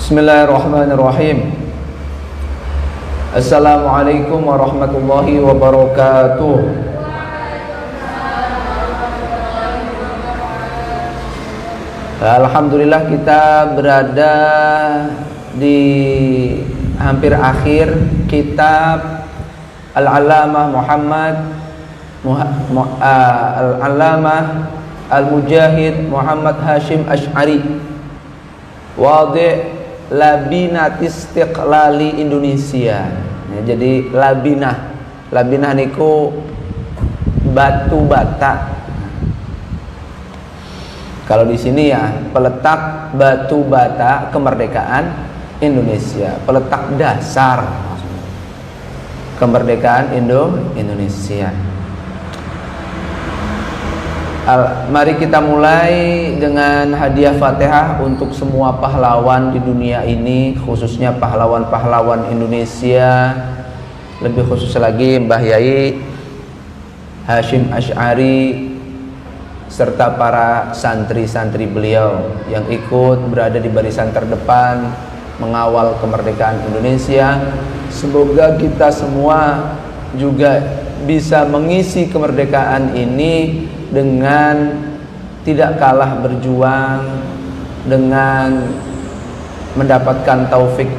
Bismillahirrahmanirrahim. Assalamualaikum warahmatullahi wabarakatuh. Alhamdulillah kita berada di hampir akhir kitab Al-Allamah Al-Allamah Al-Mujahid Muhammad Hashim Asy'ari, Wadi' Labinatis Istiqlali Indonesia. Ya, jadi labinah niku batu bata. Kalau di sini ya peletak batu bata kemerdekaan Indonesia, peletak dasar kemerdekaan Indonesia. Mari kita mulai dengan hadiah Fatihah untuk semua pahlawan di dunia ini, khususnya pahlawan-pahlawan Indonesia, lebih khusus lagi Mbah Yai Hashim Asy'ari serta para santri-santri beliau yang ikut berada di barisan terdepan mengawal kemerdekaan Indonesia. Semoga kita semua juga bisa mengisi kemerdekaan ini dengan tidak kalah berjuang, dengan mendapatkan taufik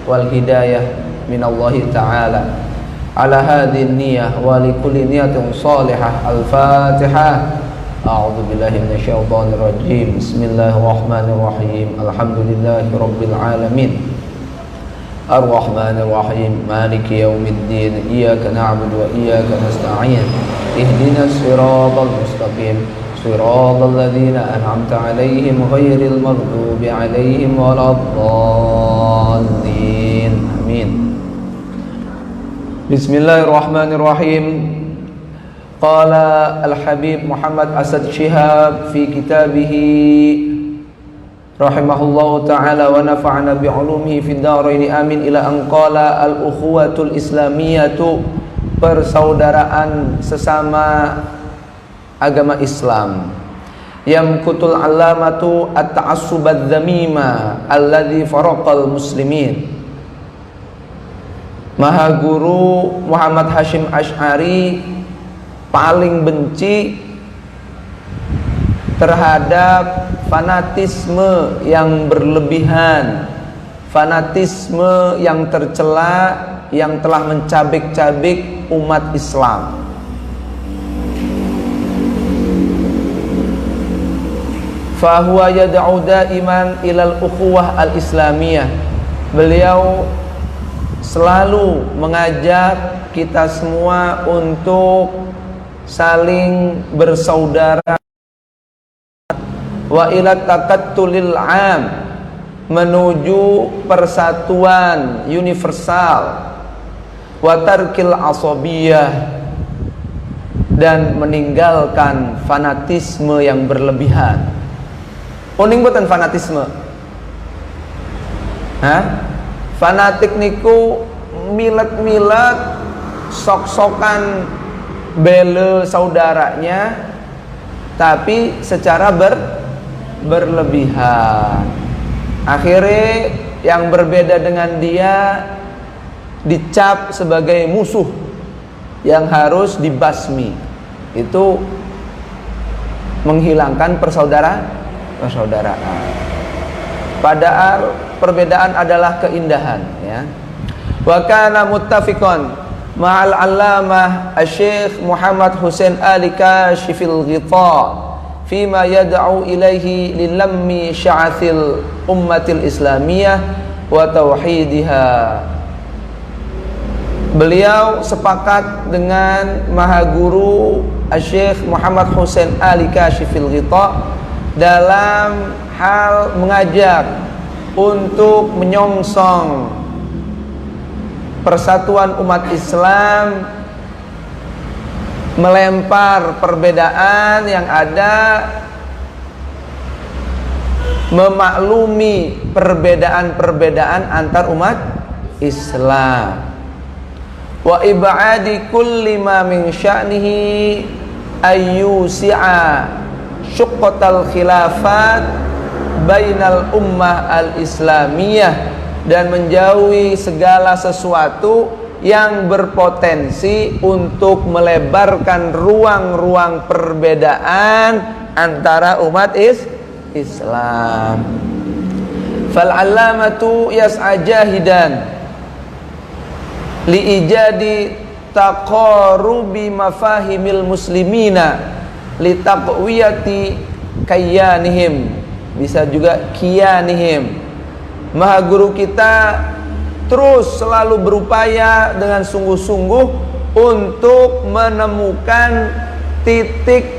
wal hidayah minallahi ta'ala. Ala hadhin niyah wa likulli niyatin salihah. Al-Fatihah. A'udzu billahi minasyaitonir rajim. Bismillahirrahmanirrahim. Alhamdulillahi rabbil alamin. Ar-Rahmanir Rahim. Maliki yaumiddin. Iyyaka na'budu wa iyyaka nasta'in. Ihdinas siratal mustaqim. Siratal ladzina an'amta 'alaihim ghairil maghdubi 'alaihim waladdallin. Amin. Bismillahirrahmanirrahim. Qala Al-Habib Muhammad Asad Shihab fi kitabihi rahimahullahu ta'ala wa nafa'ana bi'ulumihi fid dharaini amin ila an qala al-ukhuwatul islamiyatu, persaudaraan sesama agama Islam, yamkutul alamatu at-ta'assubadz dzamima alladzi faraqal muslimin. Maha Guru Muhammad Hashim Asy'ari paling benci terhadap fanatisme yang berlebihan, fanatisme yang tercela, yang telah mencabik-cabik umat Islam. Fahuwa yad'u daiman ilal ukhuwah al-islamiyah. Beliau selalu mengajak kita semua untuk saling bersaudara, wa ila taqattulil 'am, menuju persatuan universal, wa tarkil asabiyah, dan meninggalkan fanatisme yang berlebihan. Uning boten fanatisme. Fanatik niku milet-milet sok-sokan bela saudaranya, tapi secara berlebihan. Akhirnya yang berbeda dengan dia dicap sebagai musuh yang harus dibasmi. Itu menghilangkan persaudaraan. Padahal perbedaan adalah keindahan, ya. Wa kana muttafiqan ma'al allamah Asy-Syaikh Muhammad Husain Ali Kashifil Ghita fima yad'u ilaihi lilammi sya'athil ummatil islamiyah wa tauhidiha. Beliau sepakat dengan Maha Guru Asy-Syaikh Muhammad Husain Ali Kashifil Ghita dalam hal mengajak untuk menyongsong persatuan umat Islam, melempar perbedaan yang ada, memaklumi perbedaan-perbedaan antar umat Islam wa ib'adi kulli ma min sya'nihi ayyusi'a syuqqatal khilafat bainal ummah al-islamiyah, dan menjauhi segala sesuatu yang berpotensi untuk melebarkan ruang-ruang perbedaan antara umat Islam. Fal-allamatu yas'a jahidan liijadi taqarubi mafahimil muslimina litaqwiyati kayanihim, bisa juga kiyanihim. Maha guru kita terus selalu berupaya dengan sungguh-sungguh untuk menemukan titik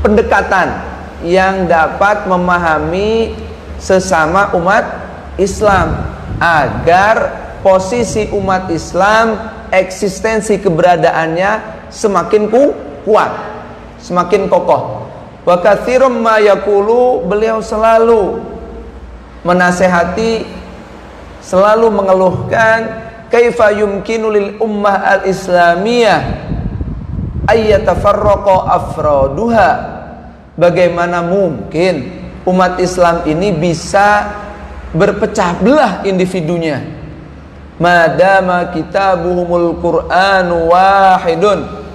pendekatan yang dapat memahami sesama umat Islam, agar posisi umat Islam, eksistensi keberadaannya semakin kuat, semakin kokoh. Wa katsirum ma yaqulu, beliau selalu menasehati, selalu mengeluhkan, kaifa yumkinu lil ummah al-islamiyah ayyatafarraqa afraduha, bagaimana mungkin umat Islam ini bisa berpecah belah individunya, madama kitabuhumul Qur'anu wahidun,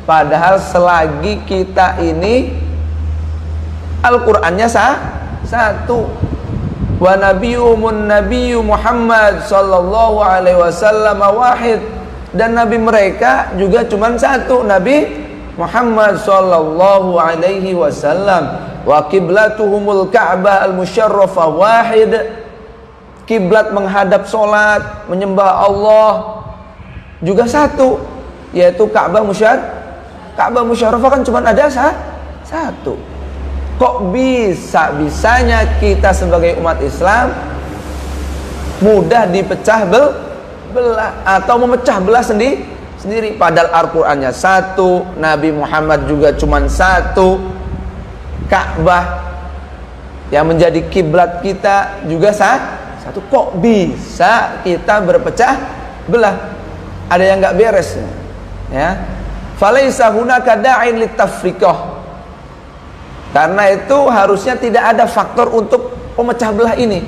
padahal selagi kita ini Al-Qur'annya satu, wa nabiyuhumun nabiyyu Muhammad sallallahu alaihi wasallam wahid, dan nabi mereka juga cuma satu, Nabi Muhammad sallallahu alaihi wasallam. Wa qiblatuhumul Ka'bah al-musyarrafah wahid, kiblat menghadap solat menyembah Allah juga satu, yaitu Ka'bah musyarrafah kan cuma ada satu. Kok bisa-bisanya kita sebagai umat Islam mudah dipecah belah atau memecah belah sendiri, padahal Al-Qur'annya satu, Nabi Muhammad juga cuma satu, Ka'bah yang menjadi kiblat kita juga satu. Kok bisa kita berpecah belah? Ada yang nggak beres ya. Falaisa hunaka da'in litafriqah, karena itu harusnya tidak ada faktor untuk pemecah belah ini.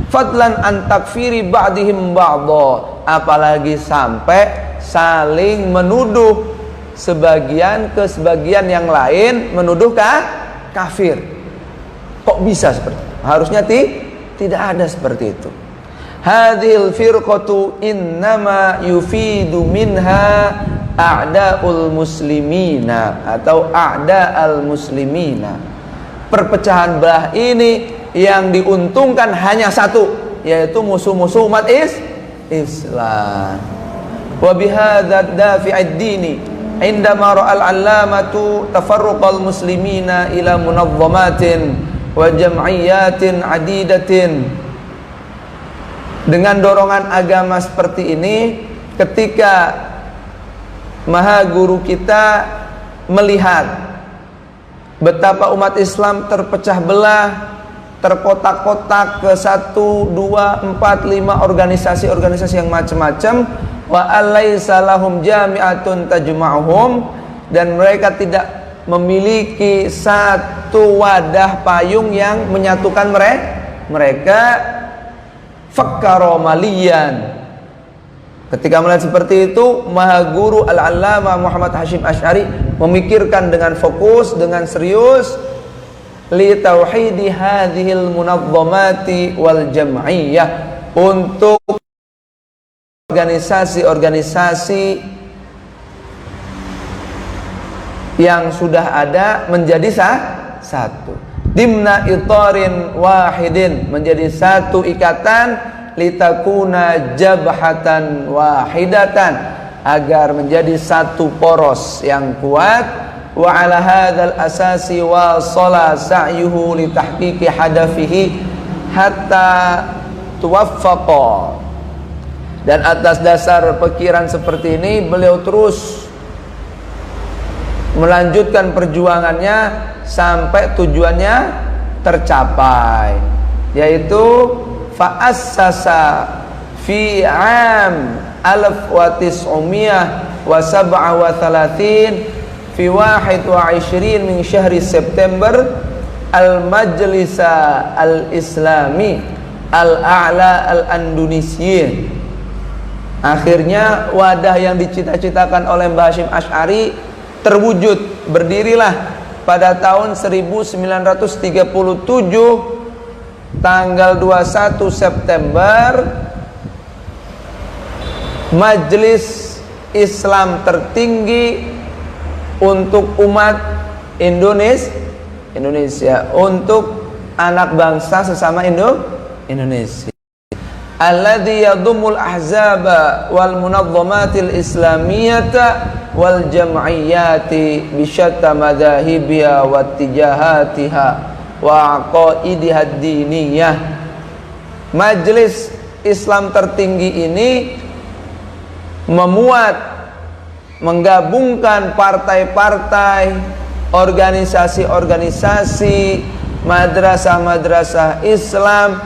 Fadlan an takfiri ba'dihim ba'dha, apalagi sampai saling menuduh sebagian ke sebagian yang lain, menuduh kafir. Kok bisa seperti itu? Harusnya tidak ada seperti itu. Hadhil firqatu innama yufidu minha a'da'ul muslimina atau a'da'al muslimina. Perpecahan belah ini yang diuntungkan hanya satu, yaitu musuh-musuh umat Islam. Wa bihadza dafi'id dini indama ra'al 'allamatu tafarruqal muslimina ila munazzamatin wa jam'iyyatin 'adidatin. Dengan dorongan agama seperti ini, ketika Maha Guru kita melihat betapa umat Islam terpecah belah, terkotak-kotak ke 1, 2, 4, 5 organisasi-organisasi yang macam-macam, wa alaysa lahum jami'atun tajma'uhum, dan mereka tidak memiliki satu wadah payung yang menyatukan mereka. Fakkaro maliyan. Ketika melihat seperti itu, Maha Guru Al-Allamah Muhammad Hashim Asy'ari memikirkan dengan fokus, dengan serius, li tauhidi hadhil munazzamati wal jam'iyah, untuk organisasi-organisasi yang sudah ada menjadi satu, dimna itarin wahidin, menjadi satu ikatan, litakuna jabhatan wahidatan, agar menjadi satu poros yang kuat. Wa ala hadzal asasi wa sala sa'yuhu li tahqiqi hadafihi hatta tuwaffaqa. Dan atas dasar pikiran seperti ini, beliau terus melanjutkan perjuangannya sampai tujuannya tercapai, yaitu fa'assasa fi am 1937 fi 21 min syahri September al-Majlisa al-Islami al-A'la al-Indonesia. Akhirnya wadah yang dicita-citakan oleh Mbah Hasyim Asy'ari terwujud. Berdirilah pada tahun 1937 tanggal 21 September Majelis Islam tertinggi untuk umat Indonesia, untuk anak bangsa sesama Indonesia. Alladzi yadhummul ahzaba wal munazzomatil islamiyata wal jam'iyyati bi syatta madzahibiha wa tijahatiha wa aqaidiha diniyah. Majelis Islam tertinggi ini menggabungkan partai-partai, organisasi-organisasi, madrasah-madrasah Islam,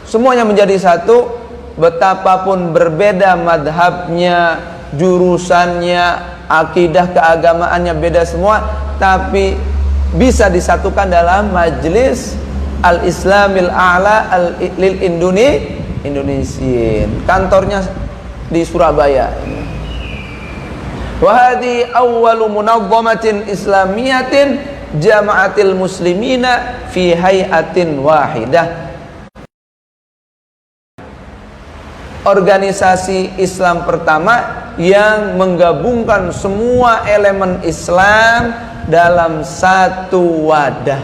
semuanya menjadi satu. Betapapun berbeda madhabnya, jurusannya, akidah keagamaannya beda semua, tapi bisa disatukan dalam Majelis Al-Islamil A'la lil Indonesia. Kantornya di Surabaya. Wa hadhi awwalu munazzamatin islamiyatin jama'atil muslimina fi hay'atin wahidah. Organisasi Islam pertama yang menggabungkan semua elemen Islam dalam satu wadah.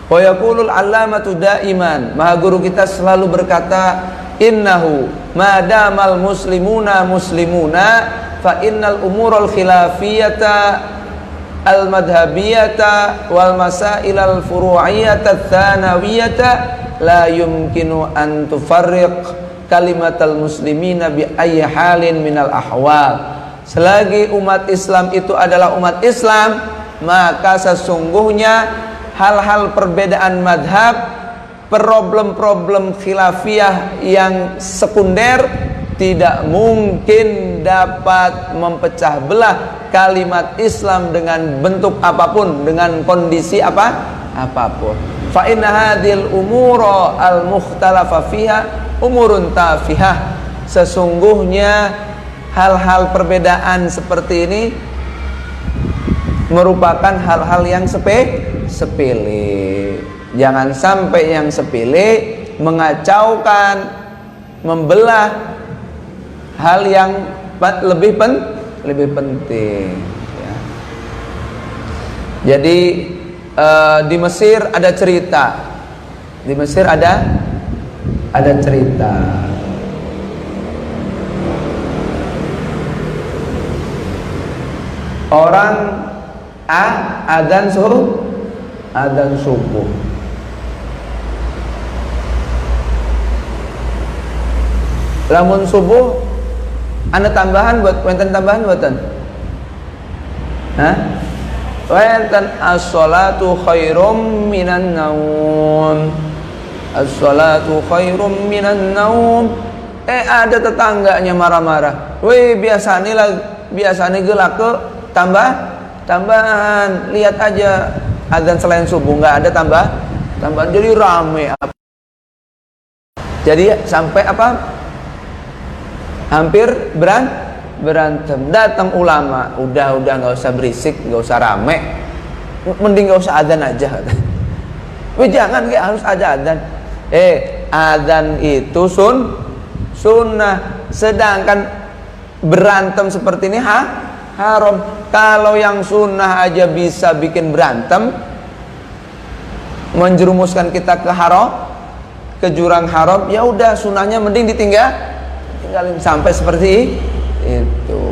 Wa yaqulul 'allamatu daiman, Maha Guru kita selalu berkata, innahu madamal muslimuna fa innal umural khilafiyata al madhabiyata wal masail al furu'iyata tsanawiyata la yumkinu an tufarriq kalimatal muslimina bi ayyi halin minal ahwal. Selagi umat Islam itu adalah umat Islam, maka sesungguhnya hal-hal perbedaan madhab, problem-problem khilafiyah yang sekunder tidak mungkin dapat memecah belah kalimat Islam dengan bentuk apapun, dengan kondisi apapun. Fa inna hadhil umura al mukhtalafa fiha umurun tafihah. Sesungguhnya hal-hal perbedaan seperti ini merupakan hal-hal yang sepele. Jangan sampai yang sepele mengacaukan, membelah hal yang lebih penting ya. Jadi di Mesir ada cerita. Di Mesir ada cerita. Orang adzan subuh. Lamun subuh ana tambahan buat wenten tambahan buatan. Hah? Wenten as-salatu khairum minan naum. As-salatu khairum minan naum. Ada tetangganya marah-marah. Weh, biasanya gelak ke tambahan. Lihat aja adzan selain subuh enggak ada tambahan. Jadi rame. Jadi sampai hampir berantem. Datang ulama, udah nggak usah berisik, nggak usah rame, mending nggak usah adzan aja. Jangan harus ada adzan. Adzan itu sunnah. Sedangkan berantem seperti ini haram. Kalau yang sunnah aja bisa bikin berantem, menjerumuskan kita ke jurang haram, ya udah sunnahnya mending tinggalin sampai seperti itu.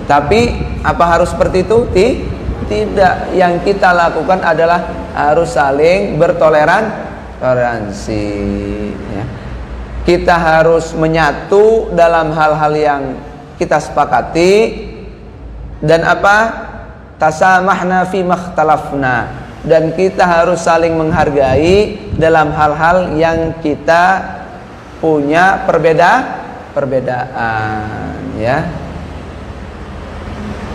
Tapi apa harus seperti itu? Tidak. Yang kita lakukan adalah harus saling bertoleransi ya. Kita harus menyatu dalam hal-hal yang kita sepakati, dan tasamahna fi makhtalafna, dan kita harus saling menghargai dalam hal-hal yang kita punya perbedaan ya.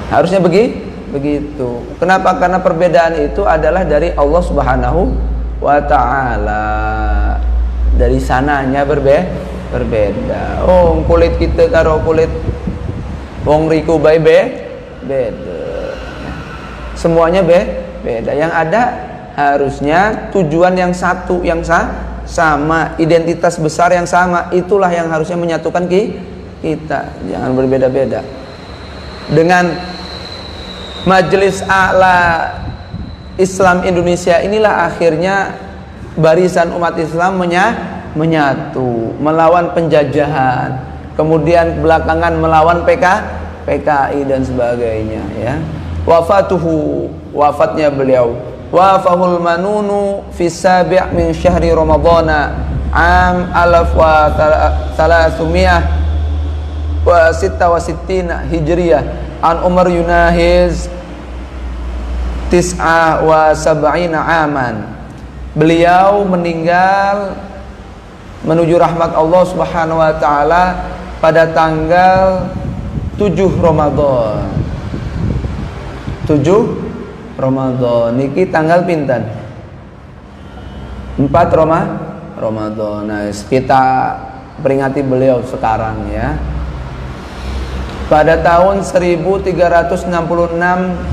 Harusnya begitu. Kenapa? Karena perbedaan itu adalah dari Allah Subhanahu wa taala. Dari sananya berbeda. Oh, kulit kita karo kulit wong riku bae beda. Semuanya beda. Yang ada harusnya tujuan yang satu, yang sama, identitas besar yang sama. Itulah yang harusnya menyatukan kita. Jangan berbeda-beda. Dengan Majelis A'la Islam Indonesia inilah akhirnya barisan umat Islam menyatu melawan penjajahan, kemudian belakangan melawan PKI dan sebagainya ya. Wafatnya beliau, wafahul manunu fi sabi' min syahri ramadhana am 1366 hijriyah an Umar Yunahiz 79 aman. Beliau meninggal menuju rahmat Allah Subhanahu wa taala pada tanggal 7 Ramadan. 7 Ramadan niki tanggal pinten? 4 Ramadan. Nah, kita peringati beliau sekarang ya. Pada tahun 1366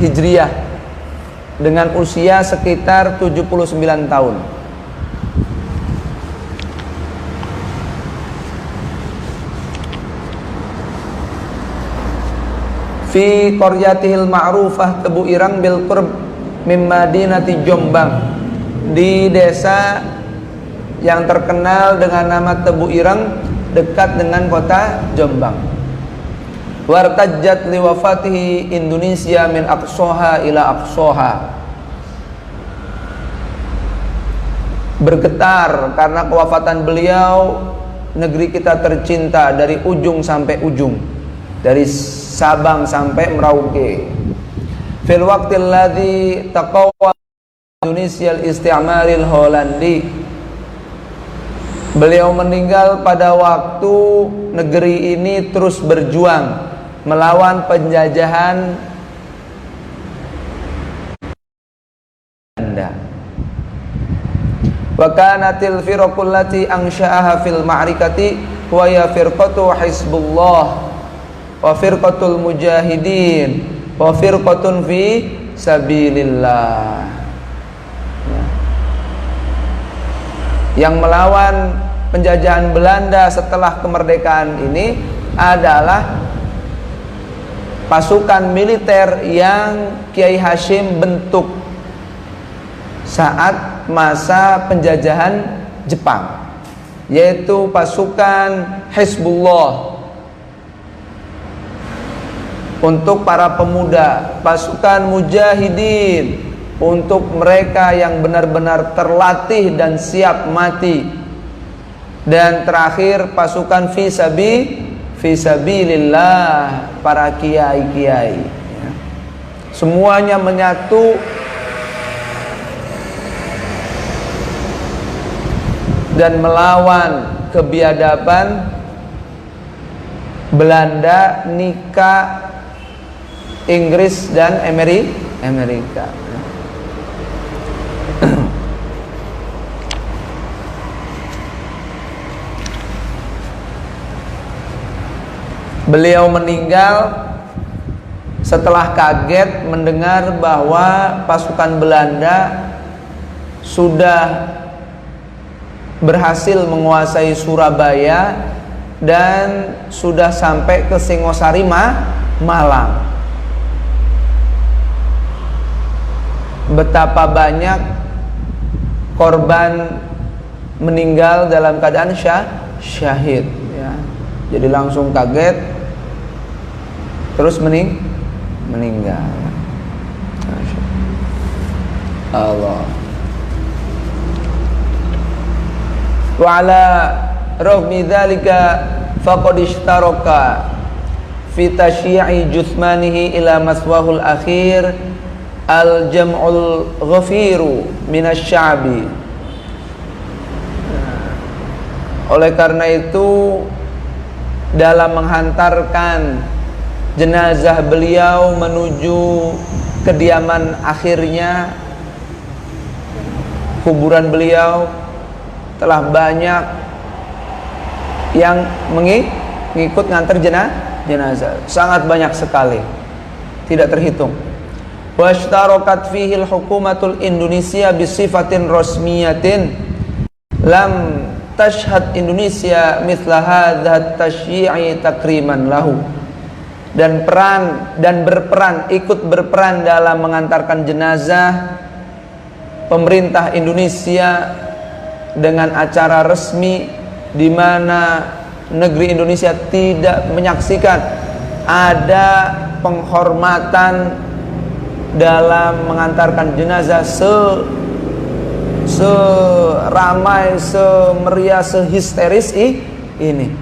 Hijriah dengan usia sekitar 79 tahun. Fi qaryatihil ma'rufah Tebu Irang bil qurb min Madinati Jombang, di desa yang terkenal dengan nama Tebu Irang dekat dengan kota Jombang. Wartajat liwafatihi Indonesia min aqsoha ila aqsoha. Bergetar karena kewafatan beliau, negeri kita tercinta dari ujung sampai ujung, dari Sabang sampai Merauke. Fil waqtil ladzi taqawwa Indonesia al-isti'maril Hollandi. Beliau meninggal pada waktu negeri ini terus berjuang melawan penjajahan Belanda. Wa kanatil firqul lati ansha'aha fil ma'rikati wa ya firqatu Hizbullah wa firqatul mujahidin wa firqatun fi sabilillah. Yang melawan penjajahan Belanda setelah kemerdekaan ini adalah pasukan militer yang Kiai Hashim bentuk saat masa penjajahan Jepang, yaitu pasukan Hizbullah untuk para pemuda, pasukan mujahidin untuk mereka yang benar-benar terlatih dan siap mati, dan terakhir pasukan fisabilillah, para kiai-kiai ya. Semuanya menyatu dan melawan kebiadaban Belanda, nikah Inggris dan Amerika. Beliau meninggal setelah kaget mendengar bahwa pasukan Belanda sudah berhasil menguasai Surabaya dan sudah sampai ke Singosari, Malang. Betapa banyak korban meninggal dalam keadaan syahid ya. Jadi langsung kaget, terus meninggal. Allah. Wa ala raghmi dzalika faqad ishtaraka fi tasyi'i jusmanihi ila maswahul akhir al-jam'ul ghafiru minasy-sya'bi. Oleh karena itu, dalam menghantarkan jenazah beliau menuju kediaman akhirnya, kuburan beliau, telah banyak yang mengikut nganter jenazah, sangat banyak sekali, tidak terhitung. Washtarakat fihi al-hukumatul Indonesia bisifatin rasmiyatin lam tashhad Indonesia mithla hadha tashyi'i takriman lahu. Dan ikut berperan dalam mengantarkan jenazah pemerintah Indonesia dengan acara resmi, di mana negeri Indonesia tidak menyaksikan ada penghormatan dalam mengantarkan jenazah seramai, semeriah, sehisteris ini.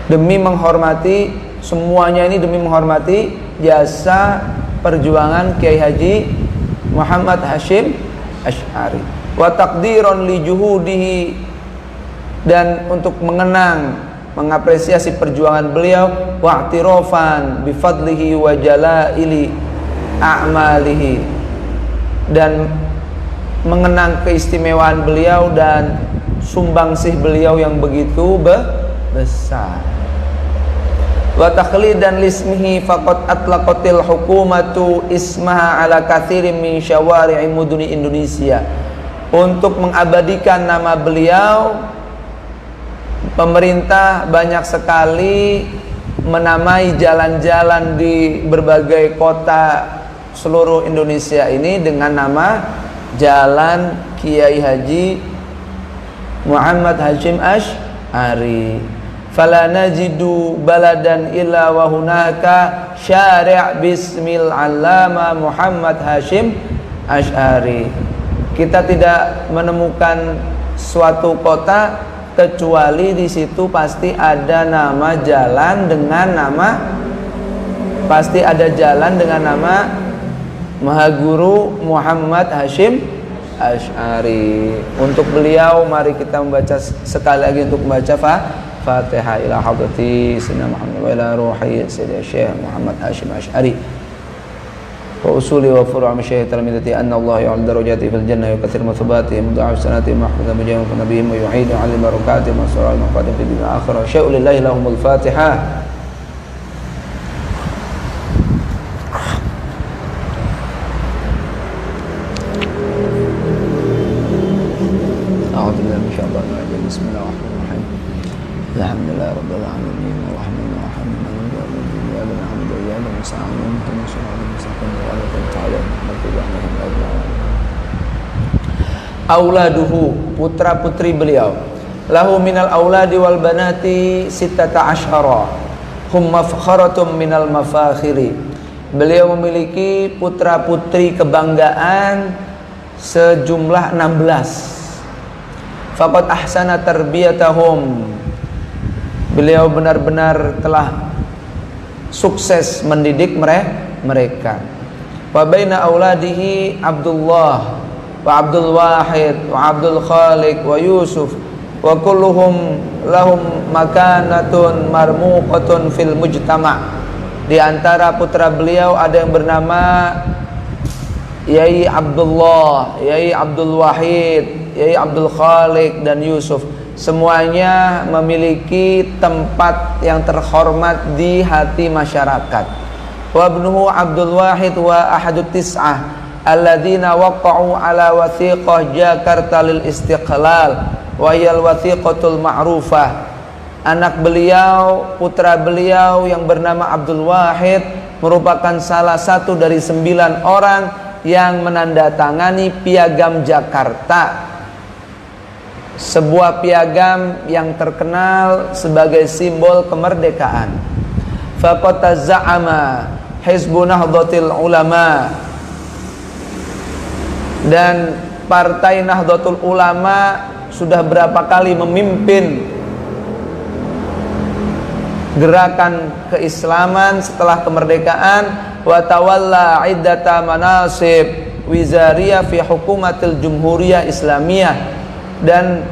Demi menghormati, semuanya ini demi menghormati jasa perjuangan Kiai Haji Muhammad Hasyim Asy'ari, wa taqdiran li juhudihi, dan untuk mengapresiasi perjuangan beliau, wa'tirafan bi fadlihi wa jalaili a'malihi, dan mengenang keistimewaan beliau dan sumbangsih beliau yang begitu besar. Wa takhlidan lismihi faqad atlaqatil hukumatu ismaha ala katsirin min syawari'i muduni Indonesia. Untuk mengabadikan nama beliau, pemerintah banyak sekali menamai jalan-jalan di berbagai kota seluruh Indonesia ini dengan nama Jalan Kiai Haji Muhammad Hasyim Asy'ari. Fala najidu baladan illa wa hunaka syari' bismil allama Muhammad Hasyim Asy'ari. Kita tidak menemukan suatu kota kecuali di situ pasti ada nama jalan dengan nama, pasti ada jalan dengan nama Mahaguru Muhammad Hasyim Asy'ari. Untuk beliau mari kita membaca sekali lagi, untuk membaca Fatihah ila hadrati Sayyidina Muhammad wa ila ruhi Sayyidina Syekh Muhammad Hasyim Asy'ari wa usuli wa furu' masyayikh talamidati anna Allah ya'al darajati fil jannah wa kathir mathubati mudha'af sanati mahfuzan bi jami'i nabiyyin wa yu'idu 'alim barakati wa surah al-maqadim fi dunya akhirah. Syai'u lillahi lahumul Fatihah. Bismillahirrahmanirrahim. Alhamdulillah rabbil alamin arrahmanir rahim maliki yaumiddin iyyaka na'budu wa iyyaka nasta'in ihdinas siratal mustaqim siratal ladzina an'amta 'alaihim. Auladuhu, putra-putri beliau. Lahu minal auladi wal banati sittata asyara hum mafkharatum minal mafakhiri. Beliau memiliki putra-putri kebanggaan sejumlah 16. Faqad ahsana tarbiyatahum, beliau benar-benar telah sukses mendidik mereka. Wa baina auladihi Abdullah wa Abdul Wahid wa Abdul Khaliq wa Yusuf wa kulluhum lahum makanatun marmuqatun fil mujtama'. Di antara putra beliau ada yang bernama Yai Abdullah, Yai Abdul Wahid, Yai Abdul Khaliq dan Yusuf. Semuanya memiliki tempat yang terhormat di hati masyarakat. Wa ibnuhu Abdul Wahid wa ahadut tis'ah alladzina waqa'u ala wathiqah Jakarta lil Istiqlal wa yal wathiqatul ma'rufah. Anak beliau, putra beliau yang bernama Abdul Wahid merupakan salah satu dari 9 orang yang menandatangani Piagam Jakarta, sebuah piagam yang terkenal sebagai simbol kemerdekaan. Faqad taza'ama Hizbu Nahdlatul Ulama, dan Partai Nahdlatul Ulama sudah berapa kali memimpin gerakan keislaman setelah kemerdekaan. Wa tawalla iddata manasib wizariyah fi hukumatil jumhuriyah islamiyah, dan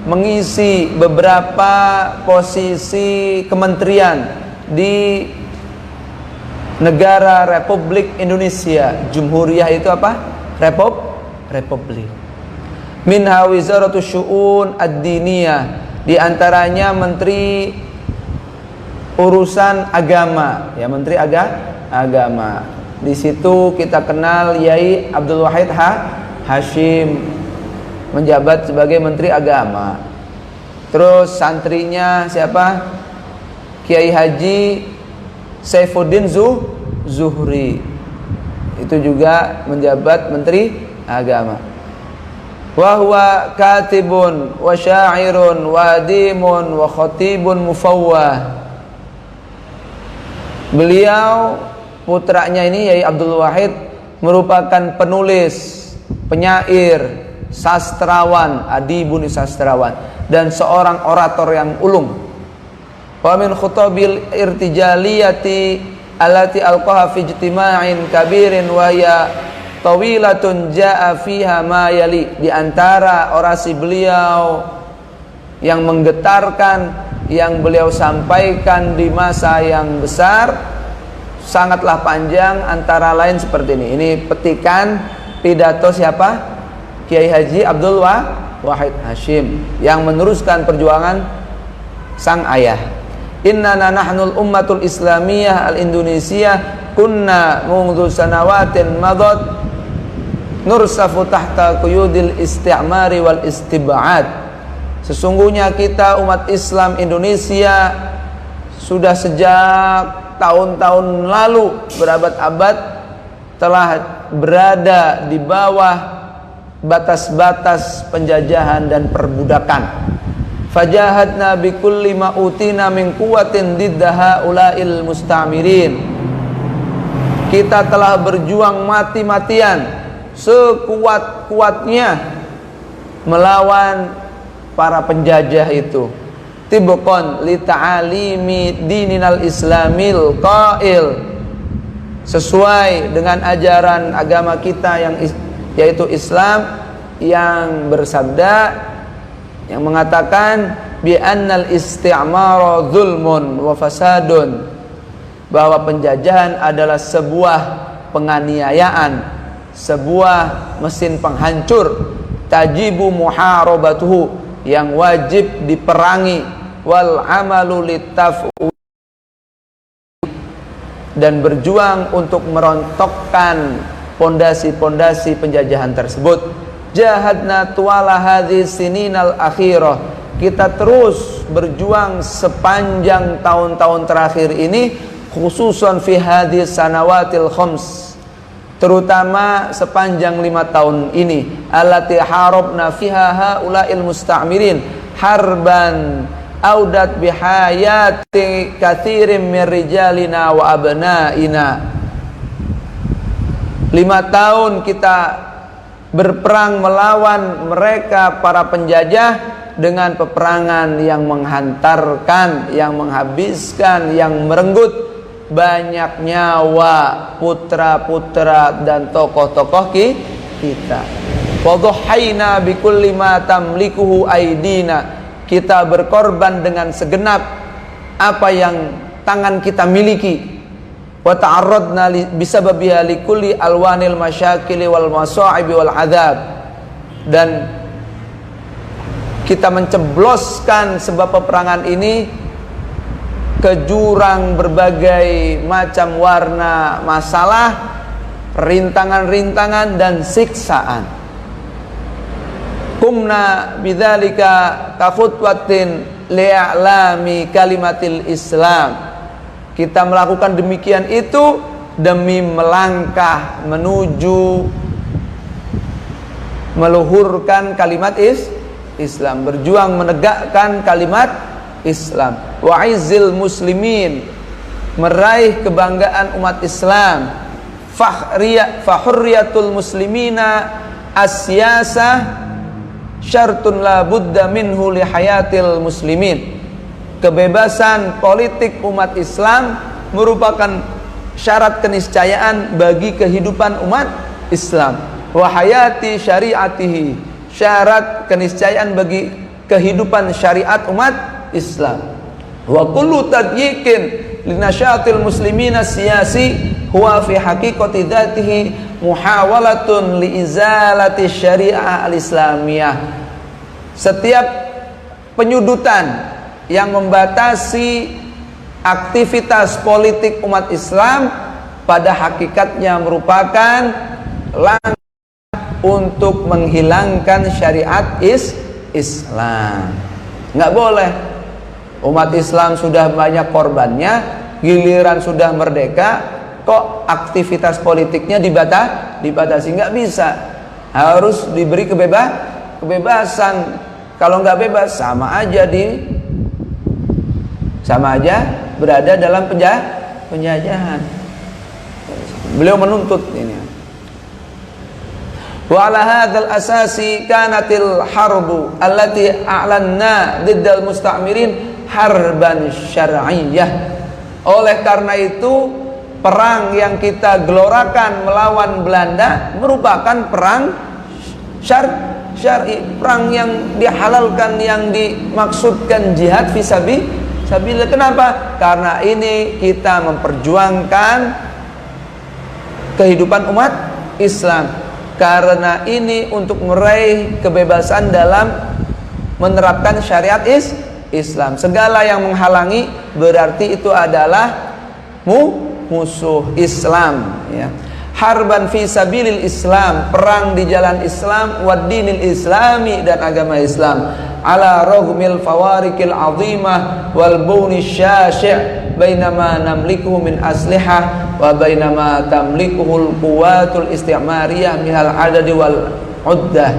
mengisi beberapa posisi kementerian di negara Republik Indonesia. Jumhuriyah itu apa? Republik. Minha wizaratus syu'un ad-diniyah, di antaranya menteri urusan agama, ya, menteri agama. Di situ kita kenal Yai Abdul Wahid Hashim menjabat sebagai menteri agama. Terus santrinya siapa? Kiai Haji Saifuddin Zuhri, itu juga menjabat menteri agama. Wa huwa katibun wa syairun wa adimun wa khatibun mufawwah. Beliau, putranya ini Yai Abdul Wahid, merupakan penulis, penyair, sastrawan, adibun sastrawan, dan seorang orator yang ulung. Wa min khutabil irtijaliyati allati alqaha fi ijtima'in kabirin wa hiya tawilatun jaa fiha ma yali. Di antara orasi beliau yang menggetarkan, yang beliau sampaikan di masa yang besar, sangatlah panjang, antara lain seperti ini. Ini petikan pidato siapa? Kiai Haji Abdul Wahid Hashim, yang meneruskan perjuangan sang ayah. Innana nahnul ummatul islamiyah al-indonesiah kunna mundu sanawatin madad nursafu tahta quyudil isti'mari wal istib'ad. Sesungguhnya kita umat Islam Indonesia sudah sejak tahun-tahun lalu, berabad-abad, telah berada di bawah batas-batas penjajahan dan perbudakan. Fajahadna bikulli ma utina min quwwatin diddaha ulail musta'mirin. Kita telah berjuang mati-matian, sekuat-kuatnya melawan para penjajah itu. Tibqan li ta'alimi dininal islamil qail, sesuai dengan ajaran agama kita yang yaitu Islam, yang bersabda, yang mengatakan bi annal isti'mara zulmun wa fasadun, bahwa penjajahan adalah sebuah penganiayaan, sebuah mesin penghancur, tajibu muharabatuhu, yang wajib diperangi, wal amalu litaf'u, dan berjuang untuk merontokkan pondasi-pondasi penjajahan tersebut. Jahadna tuwala hadhis sininal akhirah, kita terus berjuang sepanjang tahun-tahun terakhir ini, khususan fi hadhis sanawatil khams, terutama sepanjang 5 tahun ini. Allati harabna fiha haula'il musta'mirin harban audat bihayati katsirin min rijalina wa abnaina. 5 tahun kita berperang melawan mereka para penjajah dengan peperangan yang menghantarkan, yang menghabiskan, yang merenggut banyak nyawa putra-putra dan tokoh-tokoh kita. Wadhahayna bikulli ma tamlikuhu aidina, kita berkorban dengan segenap apa yang tangan kita miliki. Wa ta'arradna bisababiha likulli alwanil masyakili wal masaibi wal adab, dan kita mencebloskan sebab peperangan ini ke jurang berbagai macam warna masalah, rintangan-rintangan dan siksaan. Kumna bidzalika ka khutwatin li'alami kalimatil Islam, kita melakukan demikian itu demi melangkah menuju meluhurkan kalimat Islam, berjuang menegakkan kalimat Islam. Wa izzil muslimin, meraih kebanggaan umat Islam. Fahurriyatul muslimina asyasah syartun la budda minhu li hayatil muslimin. Kebebasan politik umat Islam merupakan syarat keniscayaan bagi kehidupan umat Islam. Wa hayati syariatihi, syarat keniscayaan bagi kehidupan syariat umat Islam. Wa kullu tadyikin linasyatil muslimina siyasi huwa fi haqiqati dzatihi muhawalatun liizalati syariah al-islamiyah. Setiap penyudutan yang membatasi aktivitas politik umat Islam pada hakikatnya merupakan langkah untuk menghilangkan syariat Islam. Nggak boleh. Umat Islam sudah banyak korbannya, giliran sudah merdeka, kok aktivitas politiknya dibatasi? Nggak bisa. Harus diberi kebebasan. Kalau nggak bebas, sama aja berada dalam penjajahan. Beliau menuntut ini. Wa ala hadzal asasi kanatil harbu allati a'lanna diddal musta'mirin harban syar'iyyah. Oleh karena itu, perang yang kita gelorakan melawan Belanda merupakan perang syar'i, perang yang dihalalkan, yang dimaksudkan jihad fisabilillah. Kenapa? Karena ini kita memperjuangkan kehidupan umat Islam. Karena ini untuk meraih kebebasan dalam menerapkan syariat Islam. Segala yang menghalangi berarti itu adalah musuh Islam, ya. Harban fi sabilil Islam, perang di jalan Islam, wa dinil Islami, dan agama Islam. Ala raghmil fawariqil azimah wal buni syasyi' bainama namlikuhu min aslihah wa bainama tamlikuhul quwwatul isti'mariyah minal adadi wal uddah.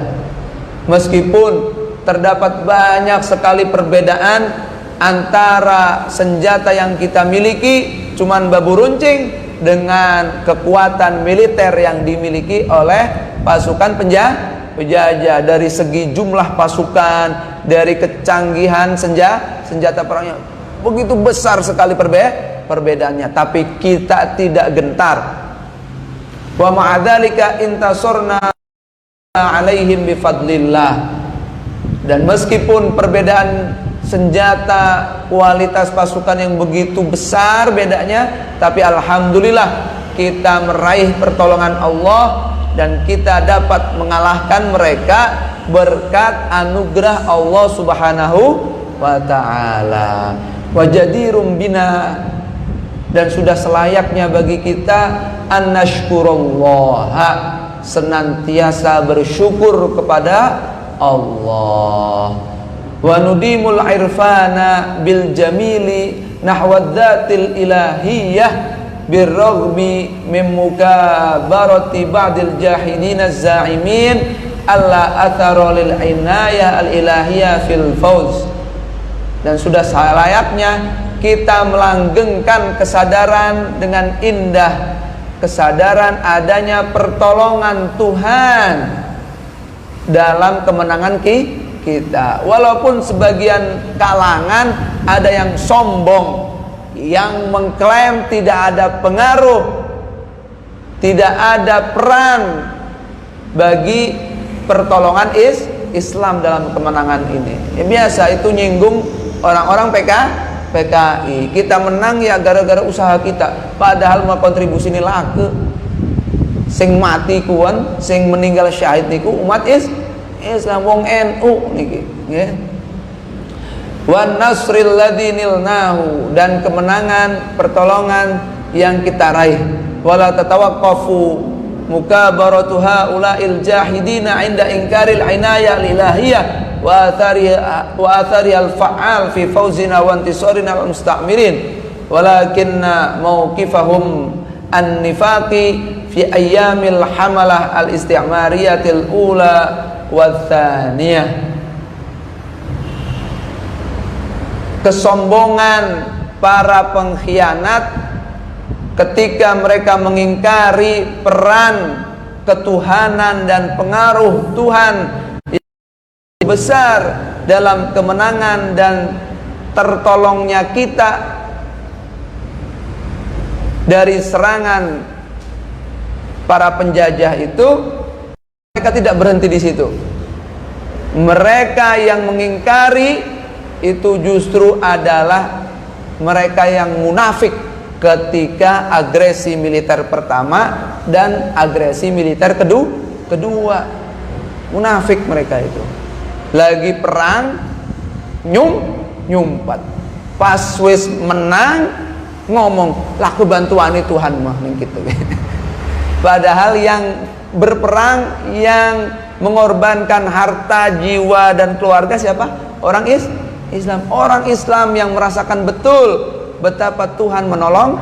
Meskipun terdapat banyak sekali perbedaan antara senjata yang kita miliki cuman babu runcing dengan kekuatan militer yang dimiliki oleh pasukan penjajah. Dari segi jumlah pasukan, dari kecanggihan senjata perangnya, begitu besar sekali perbedaannya, tapi kita tidak gentar. Wa ma'adzalika intasorna alaihim bifadlillah. Dan meskipun perbedaan senjata, kualitas pasukan yang begitu besar bedanya, tapi alhamdulillah kita meraih pertolongan Allah dan kita dapat mengalahkan mereka berkat anugerah Allah Subhanahu wa ta'ala. Wa jadirum bina, dan sudah selayaknya bagi kita an nashkurullaha, senantiasa bersyukur kepada Allah. Wa nudimul irfana bil jamili nahwa dzatil ilahiyah birraghmi min mukabarati ba'dil jahidin az-za'imin alla athara lil inayah al ilahiyah fil fawz. Dan sudah selayaknya kita melanggengkan kesadaran dengan indah, kesadaran adanya pertolongan Tuhan dalam kemenangan kita. Walaupun sebagian kalangan ada yang sombong, yang mengklaim tidak ada pengaruh, tidak ada peran bagi pertolongan Islam dalam kemenangan ini. Ya, biasa itu nyinggung orang-orang PKI. Kita menang ya gara-gara usaha kita, padahal mau kontribusi ini lake. Sing mati kuan, sing meninggal syahid niku umat Islam, wong NU niki, nggih. Wan nasril ladzi nilnahu, dan kemenangan, pertolongan yang kita raih. Wala tatawaqqafu mukabaratu haula'il jahidina 'inda inkaril inayah lilahiyah wa athari al-fa'al fi fawzina wa intisarina al musta'mirin, walakinna mawqifahum an-nifaqi fi ayyamil hamalah al-isti'mariyatil ula wa thaniyah. Kesombongan para pengkhianat ketika mereka mengingkari peran ketuhanan dan pengaruh Tuhan yang besar dalam kemenangan dan tertolongnya kita dari serangan para penjajah itu, mereka tidak berhenti di situ. Mereka yang mengingkari itu justru adalah mereka yang munafik ketika agresi militer pertama dan agresi militer kedua. Munafik mereka itu. Lagi perang nyumpat. Pas wis menang ngomong, "Lah kebantuan Tuhan mah ning kitu." Padahal yang berperang, yang mengorbankan harta, jiwa dan keluarga siapa? Orang Islam. Orang Islam yang merasakan betul betapa Tuhan menolong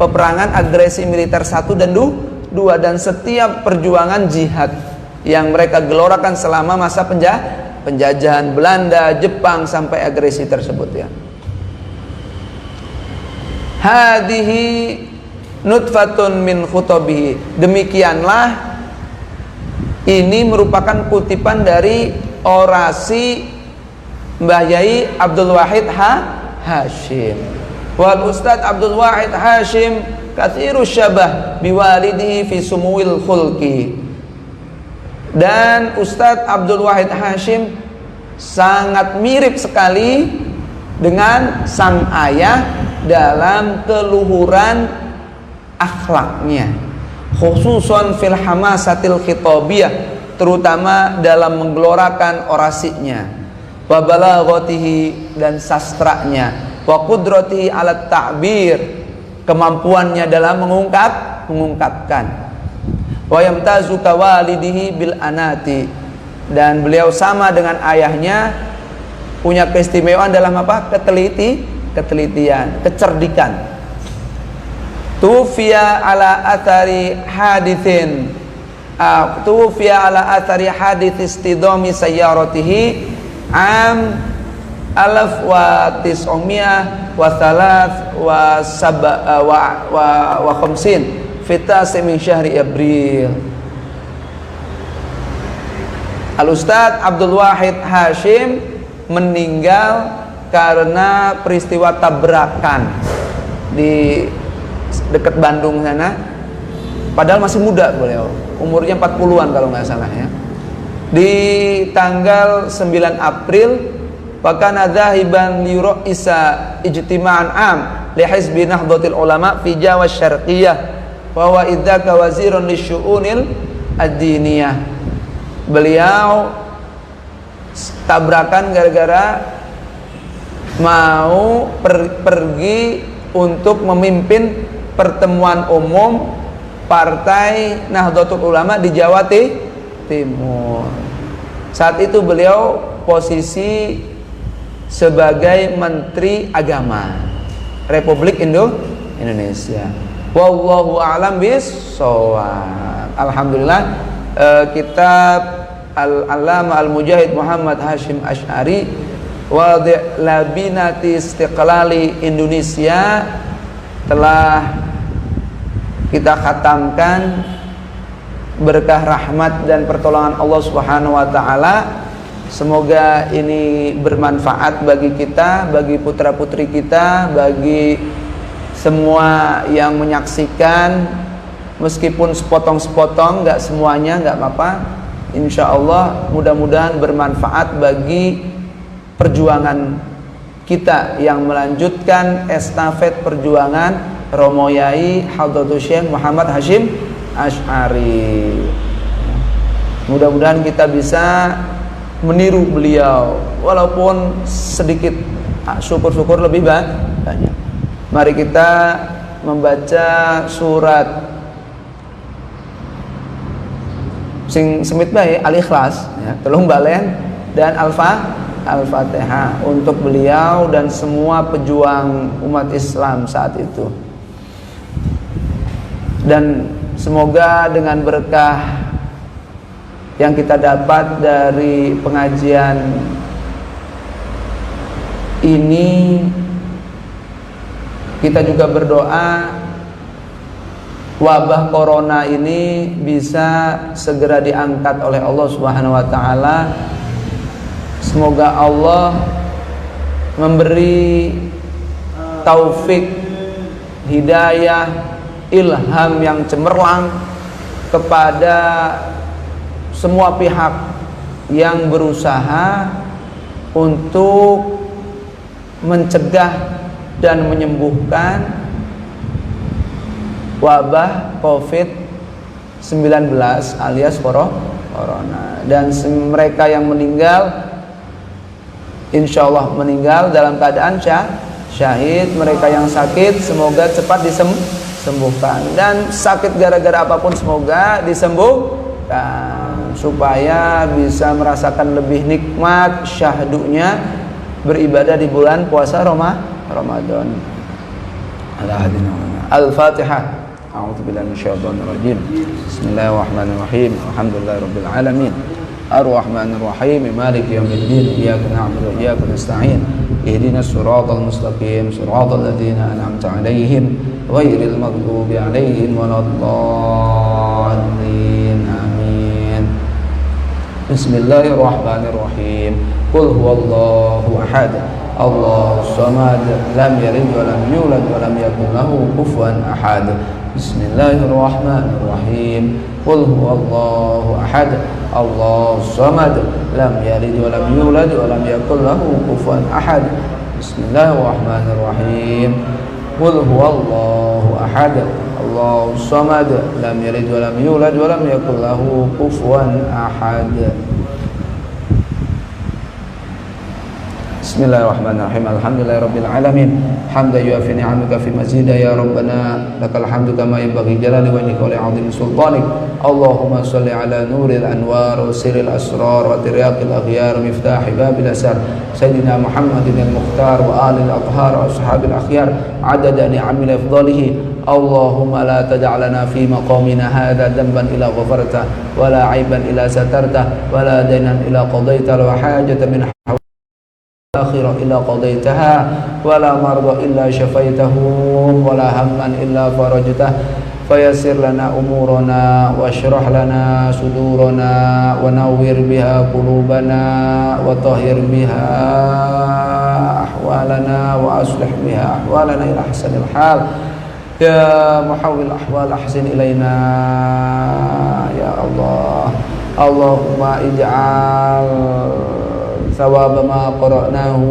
peperangan agresi militer 1 dan 2 dan setiap perjuangan jihad yang mereka gelorakan selama masa penjajahan Belanda, Jepang sampai agresi tersebut ya. Hadihi nutfatun min khutabihi. Demikianlah ini merupakan kutipan dari orasi Mbah Yai Abdul Wahid Hashim. Wal Ustadz Abdul Wahid Hashim kathiru syabah biwalidihi fi sumuwil khulki. Dan Ustadz Abdul Wahid Hashim sangat mirip sekali dengan sang ayah dalam keluhuran akhlaknya, khususan fil hamasatil khitabiyah, terutama dalam menggelorakan orasinya, wa balaghatihi dan sastranya, wa qudratihi alat ta'bir, kemampuannya dalam mengungkapkan, wa yamtazu kawalidihi bil anati, dan beliau sama dengan ayahnya punya keistimewaan dalam apa? Ketelitian, kecerdikan. Tufiya ala athari hadithin, tufiya ala athari hadith istidami sayyaratihi am alaf wa tis'umiyah wa thalath wa khamsin fitasi min syahri Abril. Al-Ustadz Abdul Wahid Hashim meninggal karena peristiwa tabrakan di dekat Bandung sana. Padahal masih muda beliau, umurnya 40-an kalau nggak salah ya. Di tanggal 9 April wakana dhahiban liyura'isa ijtima'an am li hizbi nahdlatul ulama fi Jawa Syarqiyah wa huwa idzaka wazirun lisyu'unil ad-diniyah. Beliau tabrakan gara-gara mau pergi untuk memimpin pertemuan umum Partai Nahdlatul Ulama di Jawa Timur. Saat itu beliau posisi sebagai Menteri Agama Republik Indonesia. Wallahu a'lam bis-shawab. Alhamdulillah, kitab Al-Allamah Al-Mujahid Muhammad Hashim Asy'ari Wadi' Labinati Istiqlali Indonesia telah kita khatamkan berkah rahmat dan pertolongan Allah Subhanahu wa taala. Semoga ini bermanfaat bagi kita, bagi putra-putri kita, bagi semua yang menyaksikan, meskipun sepotong-sepotong, enggak semuanya, enggak apa-apa. Insyaallah mudah-mudahan bermanfaat bagi perjuangan kita yang melanjutkan estafet perjuangan Romo Yai Hadratus Syekh Muhammad Hashim Asy'ari. Mudah-mudahan kita bisa meniru beliau walaupun sedikit, syukur-syukur lebih banyak. Mari kita membaca surat sing semit bae Al-Ikhlas ya, telung balen dan Al-Fatihah untuk beliau dan semua pejuang umat Islam saat itu. Dan semoga dengan berkah yang kita dapat dari pengajian ini, kita juga berdoa wabah corona ini bisa segera diangkat oleh Allah Subhanahu wa taala. Semoga Allah memberi taufik, hidayah, ilham yang cemerlang kepada semua pihak yang berusaha untuk mencegah dan menyembuhkan wabah COVID-19 alias corona, dan mereka yang meninggal insya Allah meninggal dalam keadaan syahid. Mereka yang sakit semoga cepat disembuhkan, dan sakit gara-gara apapun semoga disembuhkan, supaya bisa merasakan lebih nikmat syahdunya beribadah di bulan puasa Ramadan. Al-Fatihah. A'udzu billahi minasyaitonir rajim. Bismillahirrahmanirrahim. Alhamdulillahirabbil alamin. Ar-Rahmanir Rahim. Maliki yaumiddin. Iyyaka na'budu wa iyyaka nasta'in. Ihdinas siratal mustaqim. Siratal ladzina an'amta 'alaihim ghairil maghdubi 'alaihim waladdallin. Amin. Bismillahirrahmanirrahim. Qul huwallahu ahad. Allahus samad. Lam yalid wa lam yulad wa lam yakul lahu kufuwan ahad. Bismillahirrahmanirrahim. Qul huwallahu ahad. Allahus samad. Lam yalid wa lam yulad wa lam yakul lahu kufuwan ahad. Bismillahirrahmanirrahim. Qul huwallahu ahad. Allahus samad. Lam yalid wa lam yulad wa lam yakul lahu kufuwan ahad. Bismillahirrahmanirrahim. Alhamdulillahirabbil alamin. Hamdan yuafi ni'amaka fi mazida ya rabbana. Lakal hamdu kama yanbaghi jalali wajhika wa li'azimi sultanik. Allahumma shalli ala nuril anwar wa sirril asrar wa tiryaqil aghyar miftahi babil asar sayyidina Muhammadin al-mukhtar wa alil athhar wa ashabil akhyar adada ni'amil afdalihi. Allahumma la taj'alna fi maqamina hadha dhanban illa ghafarta wa la 'aiban illa satarta wa la daynan illa qadaita wa hajatan min akhirah illa qadaitaha wa la marda illa syafaitahum wa la hamman illa farajtah fayassir lana umurana wa shrah lana sudurana wa nawwir biha qulubana wa tahhir biha ahwalana wa aslih biha ahwalana ila ahsanil hal ya muhawwil ahwal ahsin ilaina ya Allah. Allahumma ij'al ثواب ما قرأناه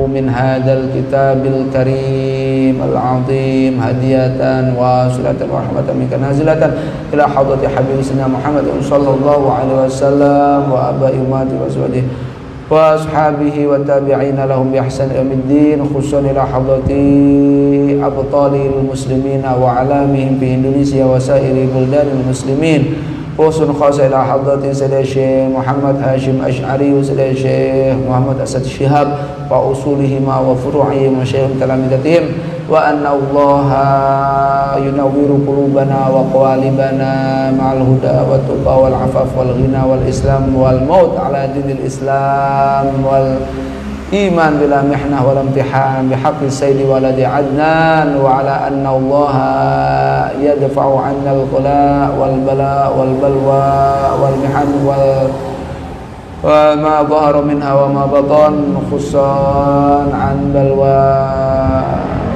من هذا الكتاب الكريم العظيم هدية واصلة ورحمة منك نازلة إلى حضرة حبيبنا محمد صلى الله عليه وسلم وآباء أمته وأزواجه وأصحابه والتابعين لهم بإحسان يوم الدين، خصوصا إلى حضرة أبطال المسلمين وأعلامهم في إندونيسيا وسائر بلدان المسلمين، خصوصا خاصة إلى حضرة سيد الشيخ محمد هاشم أشعري وسيد الشيخ محمد أسد شهاب وأصولهما وفروعهم وشيخ تلامذتهم، وأن الله ينور قلوبنا وقوالبنا مع الهدى والتقى والعفاف والغنى والإسلام والموت على دين الإسلام والإيمان بلا محنة ولا امتحان بحق السيد ولد عدنان، وعلى أن الله يدفع عنا الغلاء والبلاء والبلوى والمحن وما ظهر منها وما بطن، خصوصا عن بلوى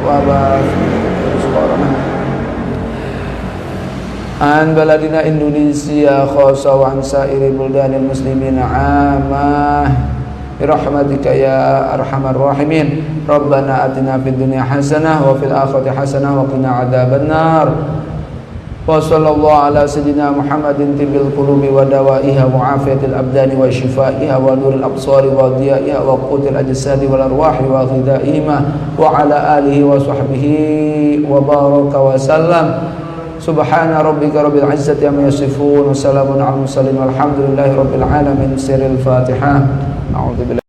وباء عن بلدنا إندونيسيا خاصة وعن سائر بلدان المسلمين عامة برحمتك يا أرحم الراحمين. ربنا آتنا في الدنيا حسنة وفي الآخرة حسنة وقنا عذاب النار. وصلى الله على سيدنا محمد طب القلوب ودوائها وعافية الأبدان وشفائها ونور الأبصار وضيائها وقوت الأجساد والأرواح وغذائهما وعلى آله وصحبه وبارك وسلم. سبحان ربك رب العزة عما يصفون وسلام على المرسلين والحمد لله رب العالمين. سر الفاتحة. أعوذ بالله